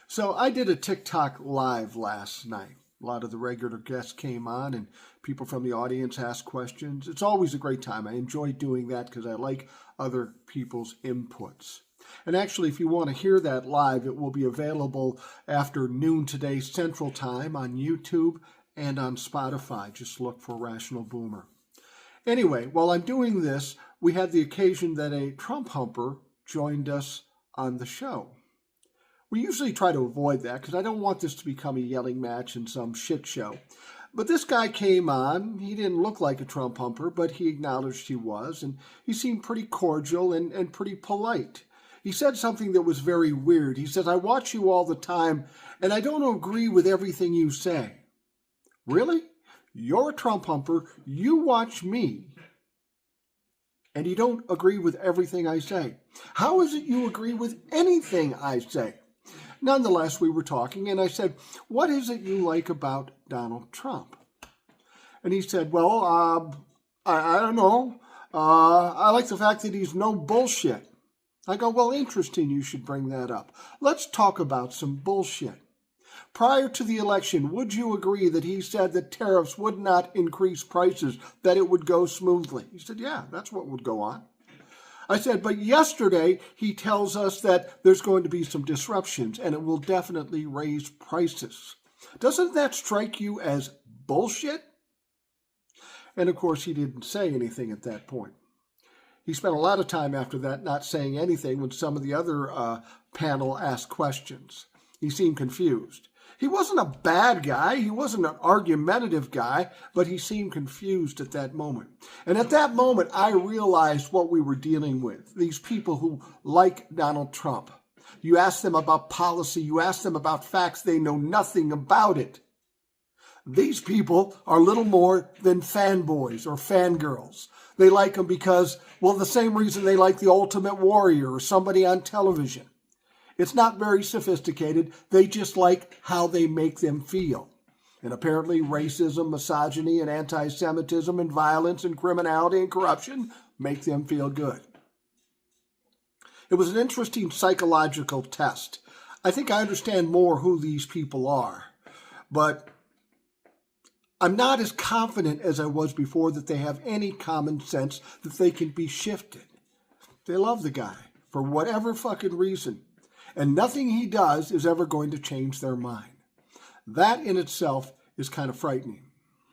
So I did a TikTok live last night. A lot of the regular guests came on and people from the audience asked questions. It's always a great time. I enjoy doing that because I like other people's inputs. And actually, if you want to hear that live, it will be available after noon today Central Time on YouTube and on Spotify. Just look for Rational Boomer. Anyway, while I'm doing this, we had the occasion that a Trump humper joined us on the show. We usually try to avoid that because I don't want this to become a yelling match in some shit show. But this guy came on. He didn't look like a Trump humper, but he acknowledged he was, and he seemed pretty cordial and pretty polite. He said something that was very weird. He says, "I watch you all the time, and I don't agree with everything you say." Really? You're a Trump humper. You watch me, and you don't agree with everything I say. How is it you agree with anything I say? Nonetheless, we were talking, and I said, "What is it you like about Donald Trump?" And he said, "Well, I don't know. I like the fact that he's no bullshit." I go, "Well, interesting you should bring that up. Let's talk about some bullshit. Prior to the election, would you agree that he said that tariffs would not increase prices, that it would go smoothly?" He said, "Yeah, that's what would go on." I said, "But yesterday he tells us that there's going to be some disruptions and it will definitely raise prices. Doesn't that strike you as bullshit?" And of course, he didn't say anything at that point. He spent a lot of time after that not saying anything when some of the other panel asked questions. He seemed confused. He wasn't a bad guy. He wasn't an argumentative guy, but he seemed confused at that moment. And at that moment, I realized what we were dealing with. These people who like Donald Trump. You ask them about policy. You ask them about facts. They know nothing about it. These people are little more than fanboys or fangirls. They like him because, well, the same reason they like The Ultimate Warrior or somebody on television. It's not very sophisticated. They just like how they make them feel. And apparently racism, misogyny, and anti-Semitism, and violence, and criminality, and corruption make them feel good. It was an interesting psychological test. I think I understand more who these people are. But I'm not as confident as I was before that they have any common sense that they can be shifted. They love the guy for whatever fucking reason. And nothing he does is ever going to change their mind. That in itself is kind of frightening.